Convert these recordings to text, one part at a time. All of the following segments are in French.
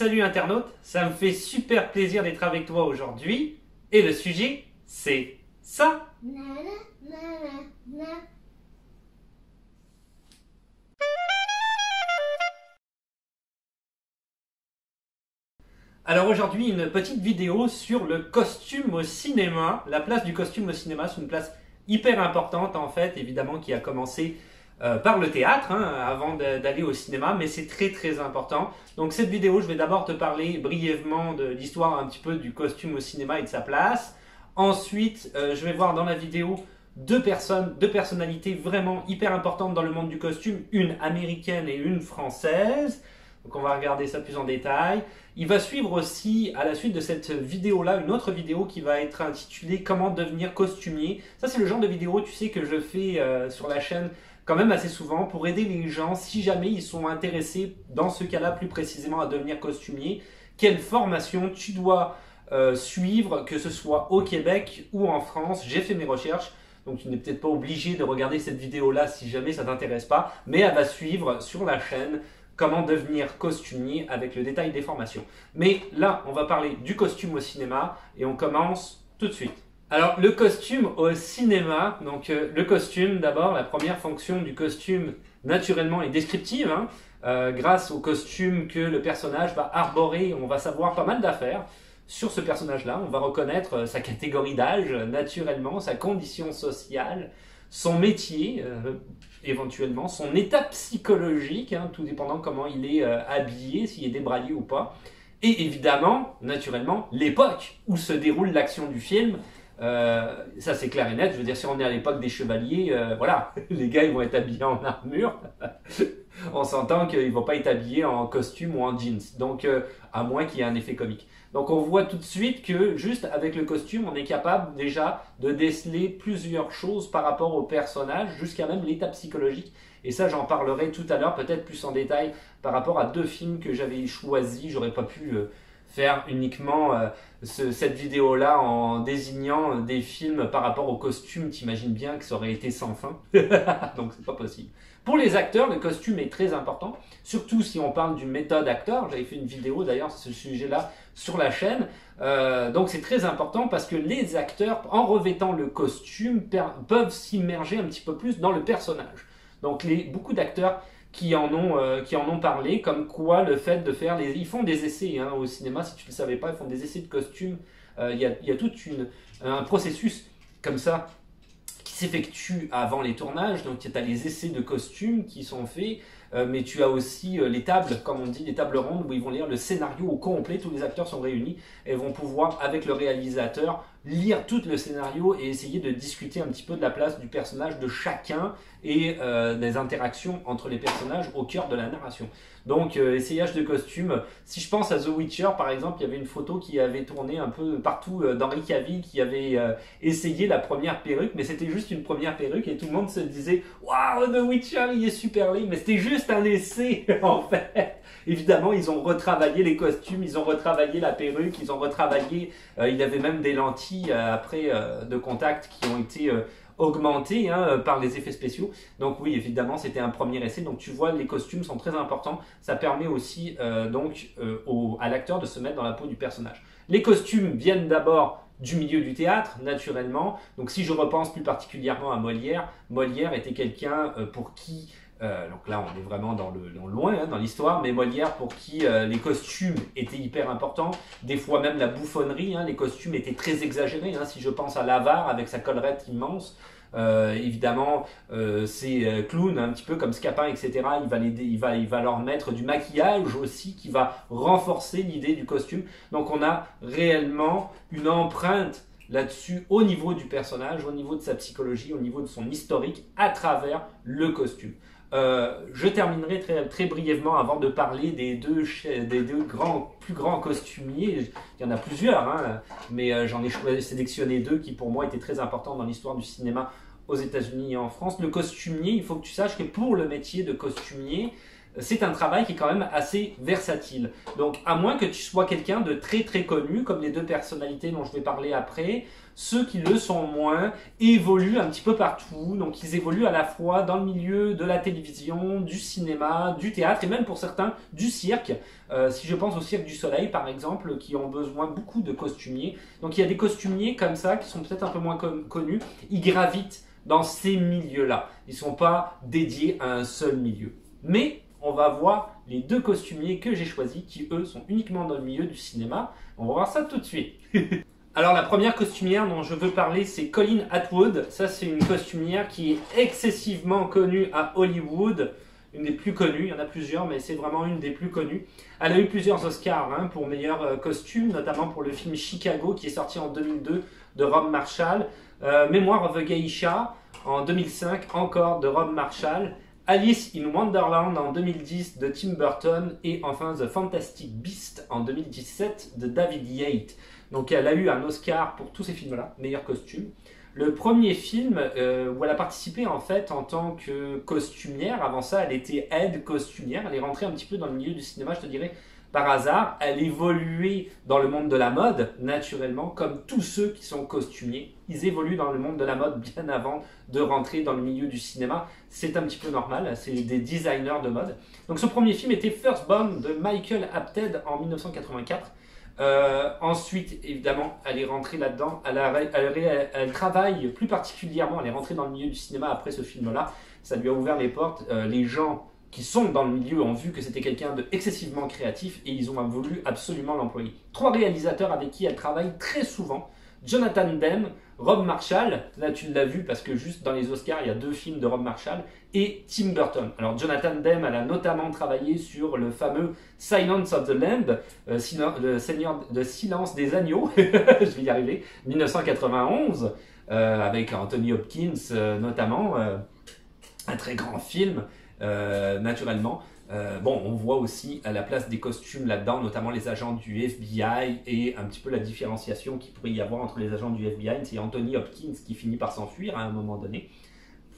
salut internaute, ça me fait super plaisir d'être avec toi aujourd'hui. Et le sujet, c'est ça. Alors aujourd'hui, une petite vidéo sur le costume au cinéma. La place du costume au cinéma, c'est une place hyper importante en fait, évidemment, qui a commencé par le théâtre avant d'aller au cinéma, mais c'est très important. Donc cette vidéo, je vais d'abord te parler brièvement de l'histoire un petit peu du costume au cinéma et de sa place. Ensuite, je vais voir dans la vidéo deux personnalités vraiment hyper importantes dans le monde du costume, une américaine et une française. Donc on va regarder ça plus en détail. Il va suivre aussi, à la suite de cette vidéo-là, une autre vidéo qui va être intitulée « Comment devenir costumier ». Ça, c'est le genre de vidéo, tu sais, que je fais sur la chaîne quand même assez souvent pour aider les gens, si jamais ils sont intéressés, dans ce cas-là plus précisément, à devenir costumier. Quelle formation tu dois suivre, que ce soit au Québec ou en France. J'ai fait mes recherches. Donc tu n'es peut-être pas obligé de regarder cette vidéo-là si jamais ça ne t'intéresse pas, mais elle va suivre sur la chaîne comment devenir costumier avec le détail des formations. Mais là, on va parler du costume au cinéma et on commence tout de suite. Alors, le costume au cinéma, donc le costume d'abord, la première fonction du costume naturellement est descriptive. Grâce au costume que le personnage va arborer, on va savoir pas mal d'affaires sur ce personnage-là. On va reconnaître sa catégorie d'âge naturellement, sa condition sociale, son métier, éventuellement, son état psychologique, tout dépendant comment il est habillé, s'il est débraillé ou pas. Et évidemment, naturellement, l'époque où se déroule l'action du film. Ça c'est clair et net, je veux dire, si on est à l'époque des chevaliers, voilà, les gars ils vont être habillés en armure. On s'entend qu'ils ne vont pas être habillés en costume ou en jeans, donc à moins qu'il y ait un effet comique. Donc on voit tout de suite que juste avec le costume, on est capable déjà de déceler plusieurs choses par rapport au personnage, jusqu'à même l'état psychologique. Et ça j'en parlerai tout à l'heure, peut-être plus en détail, par rapport à deux films que j'avais choisis. J'aurais pas pu faire uniquement cette vidéo-là en désignant des films par rapport au costume. T'imagines bien que ça aurait été sans fin. Donc c'est pas possible. Pour les acteurs, le costume est très important, surtout si on parle d'une méthode acteur. J'avais fait une vidéo d'ailleurs sur ce sujet-là sur la chaîne. Donc c'est très important parce que les acteurs, en revêtant le costume, peuvent s'immerger un petit peu plus dans le personnage. Donc beaucoup d'acteurs qui en ont parlé, comme quoi le fait de faire ils font des essais au cinéma, si tu ne le savais pas, ils font des essais de costumes. Il y a tout un processus comme ça qui s'effectue avant les tournages. Donc tu as les essais de costumes qui sont faits, mais tu as aussi les tables, comme on dit, les tables rondes où ils vont lire le scénario au complet, tous les acteurs sont réunis et vont pouvoir, avec le réalisateur, lire tout le scénario et essayer de discuter un petit peu de la place du personnage de chacun et des interactions entre les personnages au cœur de la narration. Donc essayage de costumes. Si je pense à The Witcher par exemple, il y avait une photo qui avait tourné un peu partout d'Henry Cavill qui avait essayé la première perruque, mais c'était juste une première perruque et tout le monde se disait « Waouh, The Witcher, il est super laid !» Mais c'était juste un essai en fait. Évidemment, ils ont retravaillé les costumes, ils ont retravaillé la perruque, ils ont retravaillé... il avait même des lentilles après de contact qui ont été augmentées par les effets spéciaux. Donc oui, évidemment, c'était un premier essai. Donc tu vois, les costumes sont très importants. Ça permet aussi à l'acteur de se mettre dans la peau du personnage. Les costumes viennent d'abord du milieu du théâtre, naturellement. Donc si je repense plus particulièrement à Molière, Molière était quelqu'un pour qui... donc là on est vraiment dans le loin dans l'histoire, mais Molière pour qui les costumes étaient hyper importants, des fois même la bouffonnerie, les costumes étaient très exagérés, si je pense à l'avare avec sa collerette immense, évidemment ces clowns un petit peu comme Scapin, etc. Il va leur mettre du maquillage aussi qui va renforcer l'idée du costume. Donc on a réellement une empreinte là-dessus au niveau du personnage, au niveau de sa psychologie, au niveau de son historique à travers le costume. Je terminerai très brièvement avant de parler des deux plus grands costumiers. Il y en a plusieurs, mais j'en ai sélectionné deux qui pour moi étaient très importants dans l'histoire du cinéma aux États-Unis et en France. Le costumier, il faut que tu saches que pour le métier de costumier, c'est un travail qui est quand même assez versatile. Donc à moins que tu sois quelqu'un de très très connu, comme les deux personnalités dont je vais parler après, ceux qui le sont moins évoluent un petit peu partout. Donc ils évoluent à la fois dans le milieu de la télévision, du cinéma, du théâtre et même pour certains du cirque. Si je pense au Cirque du Soleil par exemple, qui ont besoin beaucoup de costumiers. Donc il y a des costumiers comme ça qui sont peut-être un peu moins connus. Ils gravitent dans ces milieux-là. Ils ne sont pas dédiés à un seul milieu. Mais on va voir les deux costumiers que j'ai choisis qui eux sont uniquement dans le milieu du cinéma. On va voir ça tout de suite. Alors la première costumière dont je veux parler, c'est Colleen Atwood. Ça, c'est une costumière qui est excessivement connue à Hollywood. Une des plus connues, il y en a plusieurs, mais c'est vraiment une des plus connues. Elle a eu plusieurs Oscars pour meilleur costume, notamment pour le film Chicago qui est sorti en 2002 de Rob Marshall. Mémoire of a Geisha en 2005, encore de Rob Marshall. Alice in Wonderland en 2010 de Tim Burton. Et enfin The Fantastic Beast en 2017 de David Yates. Donc elle a eu un Oscar pour tous ces films-là, meilleur costume. Le premier film où elle a participé en fait en tant que costumière, avant ça elle était aide costumière, elle est rentrée un petit peu dans le milieu du cinéma, je te dirais, par hasard. Elle évoluait dans le monde de la mode, naturellement, comme tous ceux qui sont costumiers. Ils évoluent dans le monde de la mode bien avant de rentrer dans le milieu du cinéma. C'est un petit peu normal, c'est des designers de mode. Donc ce premier film était Firstborn de Michael Apted en 1984. Ensuite, évidemment, elle est rentrée là-dedans. Elle travaille plus particulièrement, elle est rentrée dans le milieu du cinéma après ce film-là. Ça lui a ouvert les portes. Les gens qui sont dans le milieu ont vu que c'était quelqu'un d'excessivement créatif et ils ont voulu absolument l'employer. 3 réalisateurs avec qui elle travaille très souvent. Jonathan Demme, Rob Marshall, là tu l'as vu parce que juste dans les Oscars il y a 2 films de Rob Marshall, et Tim Burton. Alors Jonathan Demme, elle a notamment travaillé sur le fameux Silence of the Lamb, le Seigneur de Silence des Agneaux, je vais y arriver, 1991, avec Anthony Hopkins notamment, un très grand film naturellement. Bon, on voit aussi à la place des costumes là-dedans, notamment les agents du FBI et un petit peu la différenciation qu'il pourrait y avoir entre les agents du FBI. C'est Anthony Hopkins qui finit par s'enfuir à un moment donné,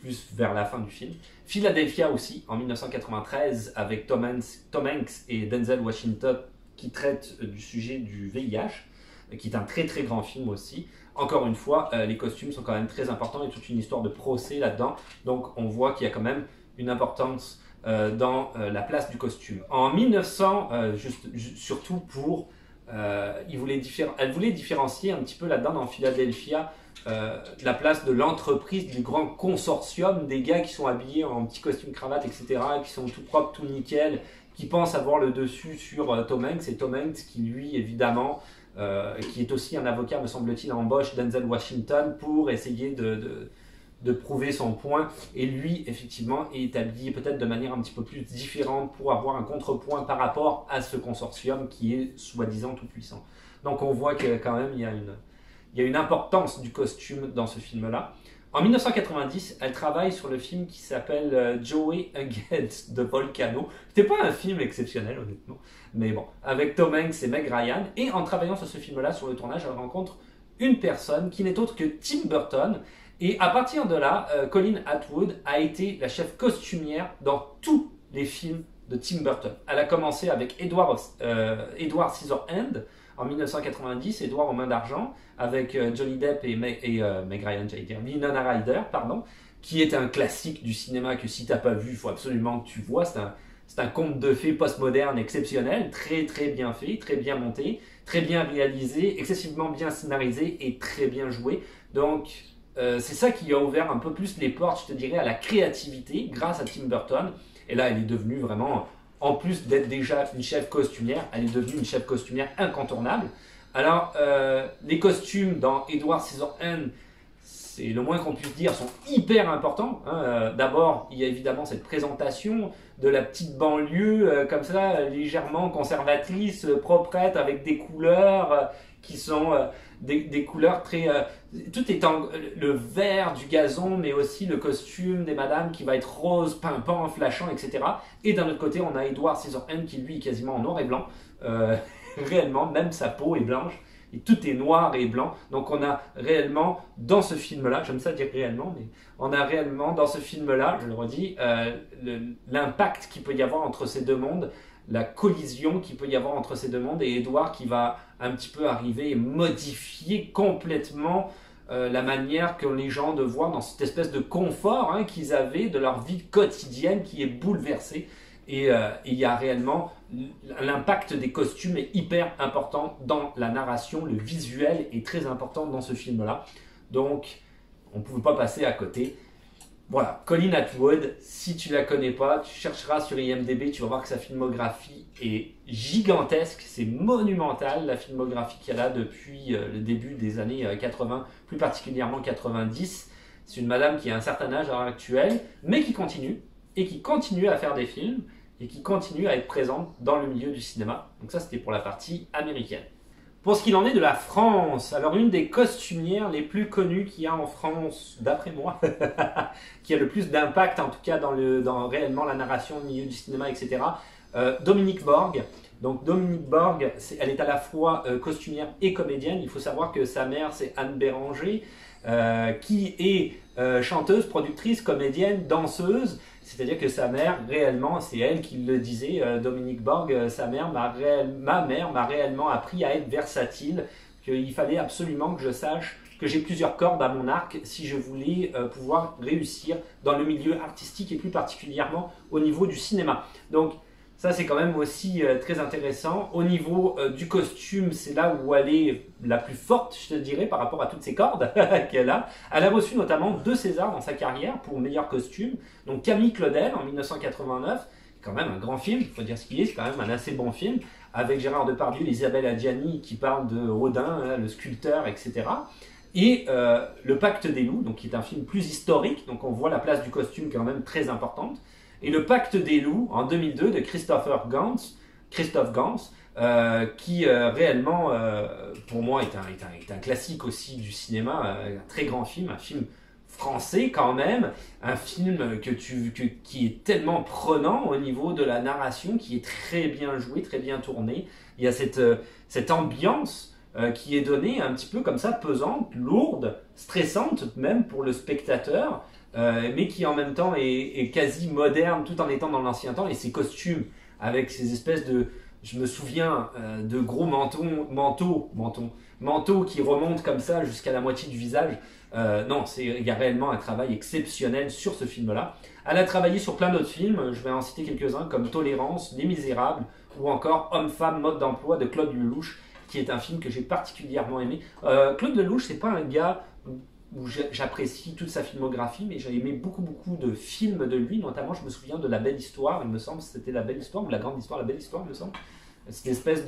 plus vers la fin du film. Philadelphia aussi, en 1993, avec Tom Hanks et Denzel Washington qui traitent du sujet du VIH, qui est un très très grand film aussi. Encore une fois, les costumes sont quand même très importants, il y a toute une histoire de procès là-dedans, donc on voit qu'il y a quand même une importance dans la place du costume. En 1900, surtout pour... elle voulait différencier un petit peu là-dedans dans Philadelphia la place de l'entreprise, du grand consortium des gars qui sont habillés en petits costumes cravate, etc., qui sont tout propres, tout nickel, qui pensent avoir le dessus sur Tom Hanks, et Tom Hanks qui lui évidemment qui est aussi un avocat me semble-t-il embauche Denzel Washington pour essayer de prouver son point, et lui effectivement est habillé peut-être de manière un petit peu plus différente pour avoir un contrepoint par rapport à ce consortium qui est soi-disant tout puissant. Donc on voit que quand même il y a une importance du costume dans ce film-là. En 1990, elle travaille sur le film qui s'appelle Joey Against the Volcano. C'était pas un film exceptionnel honnêtement, mais bon, avec Tom Hanks et Meg Ryan. Et en travaillant sur ce film-là, sur le tournage, elle rencontre une personne qui n'est autre que Tim Burton. Et à partir de là, Colleen Atwood a été la chef costumière dans tous les films de Tim Burton. Elle a commencé avec Edward Scissorhands en 1990, Edward aux mains d'argent, avec Johnny Depp et Meg Ryan, j'allais dire, Winona Ryder, pardon, qui est un classique du cinéma que si tu n'as pas vu, il faut absolument que tu vois. C'est un conte de fées postmoderne exceptionnel, très très bien fait, très bien monté, très bien réalisé, excessivement bien scénarisé et très bien joué. Donc c'est ça qui a ouvert un peu plus les portes, je te dirais, à la créativité grâce à Tim Burton. Et là, elle est devenue vraiment, en plus d'être déjà une chef costumière, elle est devenue une chef costumière incontournable. Alors, les costumes dans Edward Scissorhands, c'est le moins qu'on puisse dire, sont hyper importants. D'abord, il y a évidemment cette présentation de la petite banlieue, comme ça, légèrement conservatrice, proprette, avec des couleurs qui sont des couleurs très... tout est le vert du gazon, mais aussi le costume des madames qui va être rose, pimpant, flashant, etc. Et d'un autre côté, on a Edward Scissorhands qui, lui, est quasiment en noir et blanc. Réellement, même sa peau est blanche. et tout est noir et blanc. Donc on a réellement dans ce film-là, j'aime ça dire réellement, mais on a réellement dans ce film-là, je le redis, l'impact qu'il peut y avoir entre ces deux mondes, la collision qu'il peut y avoir entre ces deux mondes, et Edward qui va un petit peu arriver et modifier complètement la manière que les gens de voir dans cette espèce de confort qu'ils avaient de leur vie quotidienne qui est bouleversée. Et il y a réellement l'impact des costumes est hyper important dans la narration, le visuel est très important dans ce film-là. Donc, on ne pouvait pas passer à côté. Voilà, Colleen Atwood, si tu la connais pas, tu chercheras sur IMDb, tu vas voir que sa filmographie est gigantesque, c'est monumental la filmographie qu'elle a depuis le début des années 80, plus particulièrement 90. C'est une madame qui a un certain âge à l'heure actuelle, mais qui continue, et qui continue à faire des films, et qui continue à être présente dans le milieu du cinéma. Donc ça, c'était pour la partie américaine. Pour ce qu'il en est de la France, alors une des costumières les plus connues qu'il y a en France, d'après moi, qui a le plus d'impact en tout cas dans réellement la narration, le milieu du cinéma, etc., Dominique Borg. Donc Dominique Borg, elle est à la fois costumière et comédienne. Il faut savoir que sa mère, c'est Anne Béranger, qui est chanteuse, productrice, comédienne, danseuse. C'est-à-dire que sa mère, réellement, c'est elle qui le disait, Dominique Borg, ma mère m'a réellement appris à être versatile, qu'il fallait absolument que je sache que j'ai plusieurs cordes à mon arc si je voulais pouvoir réussir dans le milieu artistique et plus particulièrement au niveau du cinéma. Donc ça, c'est quand même aussi très intéressant. Au niveau du costume, c'est là où elle est la plus forte, je te dirais, par rapport à toutes ces cordes qu'elle a. Elle a reçu notamment 2 Césars dans sa carrière pour meilleur costume. Donc Camille Claudel en 1989, quand même un grand film, il faut dire ce qu'il est, c'est quand même un assez bon film, avec Gérard Depardieu et Isabelle Adjani qui parlent de Odin, le sculpteur, etc. Et Le Pacte des loups, donc, qui est un film plus historique, donc on voit la place du costume quand même très importante. Et Le Pacte des loups, en 2002, de Christophe Gans, qui réellement, pour moi, est un classique aussi du cinéma, un très grand film, un film français quand même, un film qui est tellement prenant au niveau de la narration, qui est très bien joué, très bien tourné. Il y a cette ambiance qui est donnée un petit peu comme ça, pesante, lourde, stressante même pour le spectateur, mais qui en même temps est quasi moderne tout en étant dans l'ancien temps, et ses costumes avec ces espèces de, je me souviens, de gros manteaux qui remontent comme ça jusqu'à la moitié du visage. Non, il y a réellement un travail exceptionnel sur ce film-là. Elle a travaillé sur plein d'autres films, je vais en citer quelques-uns comme Tolérance, Les Misérables ou encore Homme-Femme, Mode d'emploi de Claude Lelouch, qui est un film que j'ai particulièrement aimé. Claude Lelouch, c'est pas un gars où j'apprécie toute sa filmographie, mais j'ai aimé beaucoup de films de lui, notamment je me souviens de La Belle Histoire, il me semble, c'était La Belle Histoire ou La Grande Histoire, La Belle Histoire, il me semble. C'est une espèce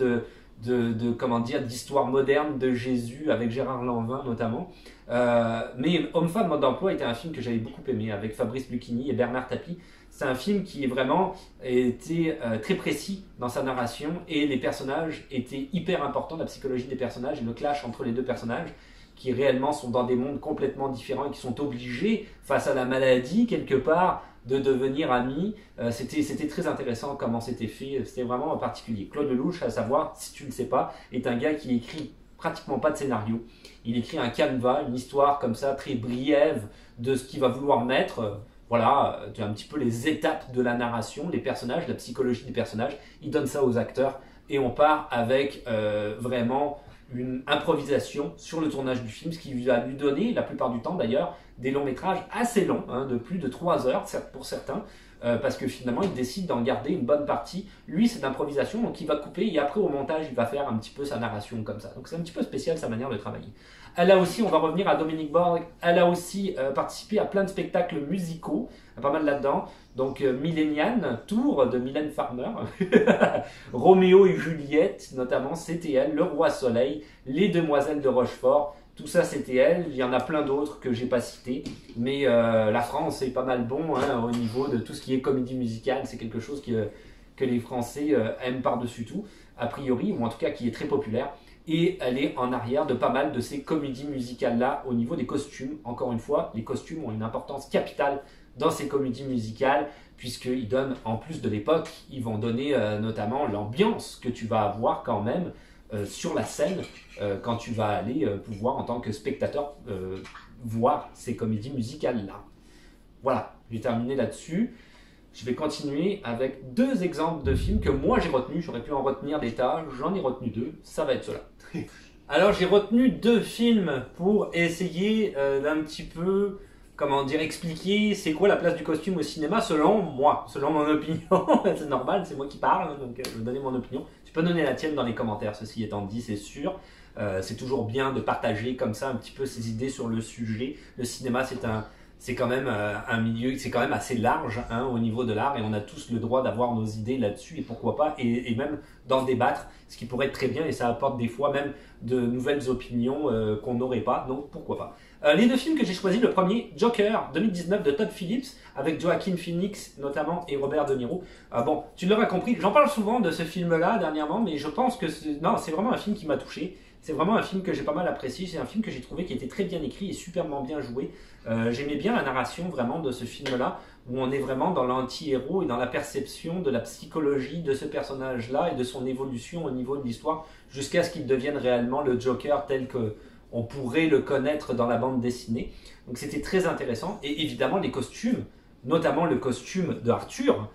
comment dire, d'histoire moderne de Jésus avec Gérard Lanvin notamment. Mais Homme-Femme, Mode d'emploi était un film que j'avais beaucoup aimé avec Fabrice Lucchini et Bernard Tapie. C'est un film qui vraiment était très précis dans sa narration et les personnages étaient hyper importants, la psychologie des personnages et le clash entre les deux personnages qui réellement sont dans des mondes complètement différents et qui sont obligés, face à la maladie, quelque part, de devenir amis. C'était très intéressant comment c'était fait, c'était vraiment particulier. Claude Lelouch, à savoir, si tu ne le sais pas, est un gars qui écrit pratiquement pas de scénario. Il écrit un canevas, une histoire comme ça, très briève de ce qu'il va vouloir mettre. Voilà, tu as un petit peu les étapes de la narration, les personnages, la psychologie des personnages. Il donne ça aux acteurs et on part avec vraiment une improvisation sur le tournage du film, ce qui va lui donner, la plupart du temps d'ailleurs, des longs métrages assez longs, de plus de 3 heures pour certains, parce que finalement il décide d'en garder une bonne partie. Lui, c'est d'improvisation, donc il va couper et après au montage il va faire un petit peu sa narration comme ça. Donc c'est un petit peu spécial sa manière de travailler. Elle a aussi, on va revenir à Dominique Borg, elle a aussi participé à plein de spectacles musicaux, pas mal là-dedans. Donc Milléniane, Tour de Mylène Farmer, Roméo et Juliette, notamment, c'était elle, Le Roi Soleil, Les Demoiselles de Rochefort, tout ça c'était elle. Il y en a plein d'autres que j'ai pas cités, mais la France est pas mal bon au niveau de tout ce qui est comédie musicale, c'est quelque chose que les Français aiment par-dessus tout, a priori, ou en tout cas qui est très populaire. Et elle est en arrière de pas mal de ces comédies musicales-là au niveau des costumes. Encore une fois, les costumes ont une importance capitale dans ces comédies musicales, puisqu'ils donnent, en plus de l'époque, ils vont donner notamment l'ambiance que tu vas avoir quand même sur la scène quand tu vas aller pouvoir en tant que spectateur voir ces comédies musicales-là. Voilà, j'ai terminé là-dessus. Je vais continuer avec 2 exemples de films que moi j'ai retenus. J'aurais pu en retenir des tas, j'en ai retenu 2, ça va être cela. Alors j'ai retenu 2 films pour essayer d'un petit peu, comment dire, expliquer c'est quoi la place du costume au cinéma selon moi, selon mon opinion. C'est normal, c'est moi qui parle, donc je vais donner mon opinion. Tu peux donner la tienne dans les commentaires, ceci étant dit, c'est sûr. C'est toujours bien de partager comme ça un petit peu ses idées sur le sujet. Le cinéma, c'est quand même un milieu, c'est quand même assez large hein, au niveau de l'art et on a tous le droit d'avoir nos idées là-dessus et pourquoi pas, et même d'en débattre, ce qui pourrait être très bien et ça apporte des fois même de nouvelles opinions qu'on n'aurait pas, donc pourquoi pas. Les 2 films que j'ai choisis, le premier, Joker 2019 de Todd Phillips, avec Joaquin Phoenix notamment et Robert De Niro. Bon, tu l'auras compris, j'en parle souvent de ce film-là dernièrement, mais je pense que c'est vraiment un film qui m'a touché. C'est vraiment un film que j'ai pas mal apprécié, c'est un film que j'ai trouvé qui était très bien écrit et superbement bien joué. J'aimais bien la narration vraiment de ce film-là, où on est vraiment dans l'anti-héros et dans la perception de la psychologie de ce personnage-là et de son évolution au niveau de l'histoire, jusqu'à ce qu'il devienne réellement le Joker tel qu'on pourrait le connaître dans la bande dessinée. Donc c'était très intéressant, et évidemment les costumes, notamment le costume de Arthur,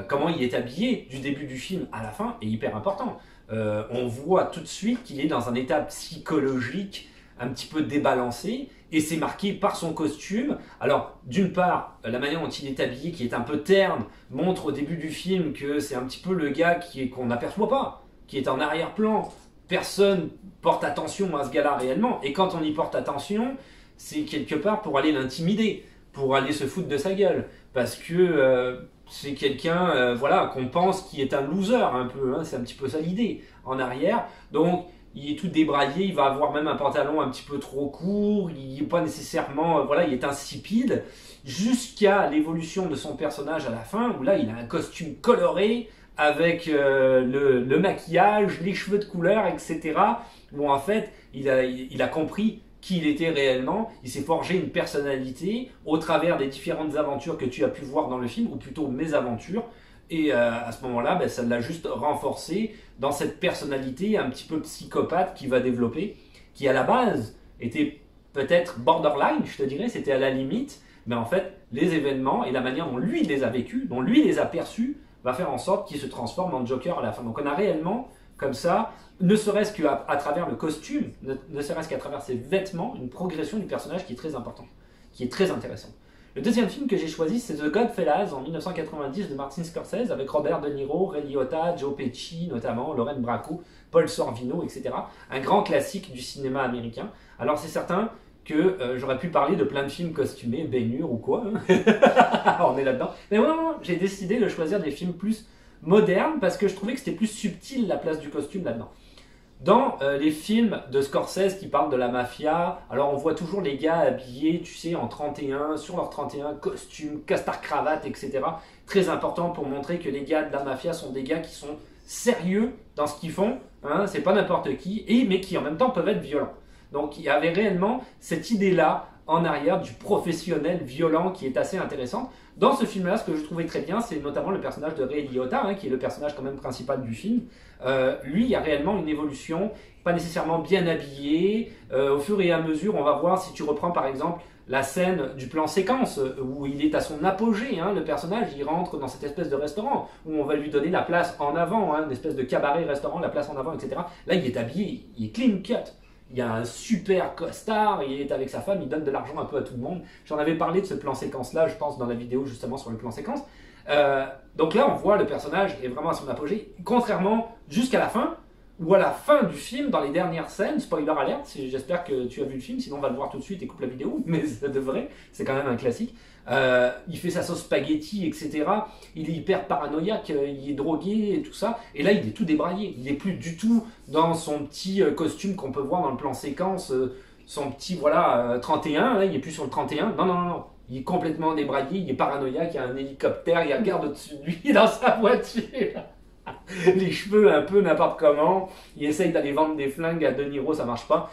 comment il est habillé du début du film à la fin est hyper important. On voit tout de suite qu'il est dans un état psychologique un petit peu débalancé et c'est marqué par son costume. Alors d'une part, la manière dont il est habillé qui est un peu terne montre au début du film que c'est un petit peu le gars qu'on n'aperçoit pas, qui est en arrière-plan. Personne porte attention à ce gars-là réellement et quand on y porte attention, c'est quelque part pour aller l'intimider, pour aller se foutre de sa gueule parce que c'est quelqu'un voilà, qu'on pense qui est un loser un peu, hein, c'est un petit peu ça l'idée, en arrière. Donc il est tout débraillé, il va avoir même un pantalon un petit peu trop court, il n'est pas nécessairement, voilà, il est insipide, jusqu'à l'évolution de son personnage à la fin, où là il a un costume coloré, avec le maquillage, les cheveux de couleur, etc. Où en fait il a compris qui il était réellement, il s'est forgé une personnalité au travers des différentes aventures que tu as pu voir dans le film, ou plutôt mes aventures, et à ce moment-là, ça l'a juste renforcé dans cette personnalité un petit peu psychopathe qu'il va développer, qui à la base était peut-être borderline, je te dirais, c'était à la limite, mais en fait, les événements et la manière dont lui les a vécus, dont lui les a perçus, va faire en sorte qu'il se transforme en Joker à la fin. Donc on a réellement, comme ça, ne serait-ce qu'à travers le costume, ne serait-ce qu'à travers ses vêtements, une progression du personnage qui est très importante, qui est très intéressant. Le deuxième film que j'ai choisi, c'est The Goodfellas en 1990 de Martin Scorsese, avec Robert De Niro, Ray Liotta, Joe Pesci notamment, Lorraine Bracco, Paul Sorvino, etc. Un grand classique du cinéma américain. Alors c'est certain que j'aurais pu parler de plein de films costumés, Ben-Hur ou quoi, hein. On est là-dedans. Mais non, j'ai décidé de choisir des films plus modernes parce que je trouvais que c'était plus subtil la place du costume là-dedans. Dans les films de Scorsese qui parlent de la mafia, alors on voit toujours les gars habillés, tu sais, en 31, sur leur 31, costume, costard-cravate, etc. Très important pour montrer que les gars de la mafia sont des gars qui sont sérieux dans ce qu'ils font, hein, c'est pas n'importe qui, mais qui en même temps peuvent être violents. Donc il y avait réellement cette idée-là en arrière du professionnel violent qui est assez intéressante. Dans ce film-là, ce que je trouvais très bien, c'est notamment le personnage de Ray Liotta, hein, qui est le personnage quand même principal du film. Lui, il y a réellement une évolution, pas nécessairement bien habillé. Au fur et à mesure, on va voir, si tu reprends par exemple la scène du plan séquence, où il est à son apogée, hein, le personnage, il rentre dans cette espèce de restaurant, où on va lui donner la place en avant, hein, une espèce de cabaret-restaurant, la place en avant, etc. Là, il est habillé, il est clean cut. Il y a un super costard, il est avec sa femme, il donne de l'argent un peu à tout le monde. J'en avais parlé de ce plan séquence-là, je pense, dans la vidéo justement sur le plan séquence. Donc là, on voit le personnage est vraiment à son apogée, contrairement jusqu'à la fin, ou à la fin du film, dans les dernières scènes, spoiler alert, j'espère que tu as vu le film, sinon on va le voir tout de suite et coupe la vidéo, mais ça devrait, c'est quand même un classique. Il fait sa sauce spaghetti, etc. Il est hyper paranoïaque, il est drogué et tout ça. Et là, il est tout débraillé. Il n'est plus du tout dans son petit costume qu'on peut voir dans le plan séquence, son petit, voilà, 31. Là, il n'est plus sur le 31. Non, non, non, non. Il est complètement débraillé, il est paranoïaque, il y a un hélicoptère, il regarde au-dessus de lui dans sa voiture. Les cheveux un peu n'importe comment. Il essaye d'aller vendre des flingues à De Niro, ça marche pas.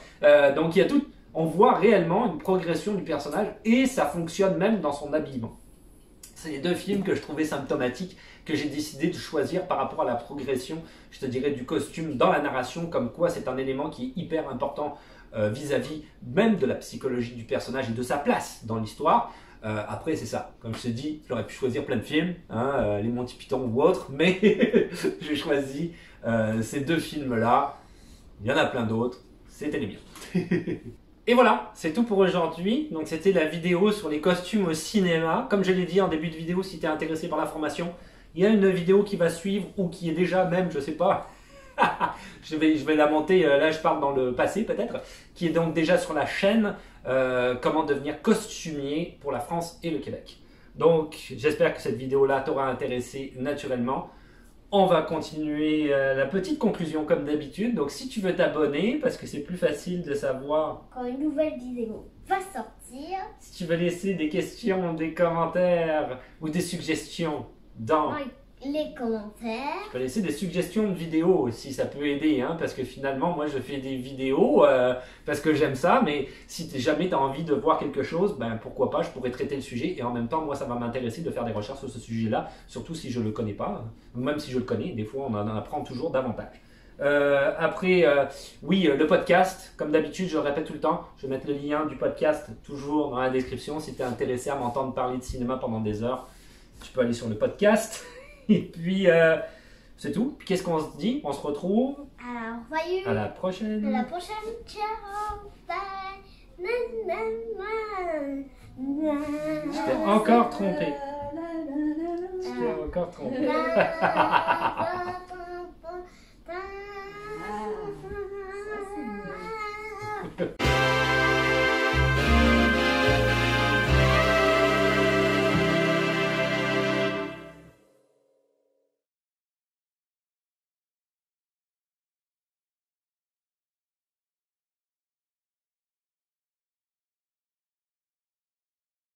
Donc il y a tout. On voit réellement une progression du personnage et ça fonctionne même dans son habillement. C'est les deux films que je trouvais symptomatiques, que j'ai décidé de choisir par rapport à la progression, je te dirais, du costume dans la narration, comme quoi c'est un élément qui est hyper important vis-à-vis même de la psychologie du personnage et de sa place dans l'histoire. Après, c'est ça. Comme je te dis, j'aurais pu choisir plein de films, hein, les Monty Python ou autres, mais j'ai choisi ces deux films-là. Il y en a plein d'autres. C'était les miens. Et voilà, c'est tout pour aujourd'hui. Donc c'était la vidéo sur les costumes au cinéma. Comme je l'ai dit en début de vidéo, si tu es intéressé par la formation, il y a une vidéo qui va suivre ou qui est déjà même, je sais pas. je vais la monter, là je parle dans le passé peut-être, qui est donc déjà sur la chaîne comment devenir costumier pour la France et le Québec. Donc j'espère que cette vidéo-là t'aura intéressé naturellement. On va continuer la petite conclusion comme d'habitude. Donc si tu veux t'abonner, parce que c'est plus facile de savoir quand une nouvelle vidéo va sortir. Si tu veux laisser des questions, des commentaires ou des suggestions dans les commentaires. Tu peux laisser des suggestions de vidéos aussi, ça peut aider, hein, parce que finalement, moi je fais des vidéos parce que j'aime ça, mais si jamais tu as envie de voir quelque chose, ben pourquoi pas, je pourrais traiter le sujet et en même temps, moi ça va m'intéresser de faire des recherches sur ce sujet-là, surtout si je ne le connais pas, même si je le connais, des fois on en apprend toujours davantage. Après, oui, le podcast, comme d'habitude, je le répète tout le temps, je vais mettre le lien du podcast toujours dans la description. Si tu es intéressé à m'entendre parler de cinéma pendant des heures, tu peux aller sur le podcast. Et puis, c'est tout. Puis qu'est-ce qu'on se dit? On se retrouve à la prochaine. À la prochaine. Ciao. Bye. Je t'ai encore trompé. Je t'ai encore trompé.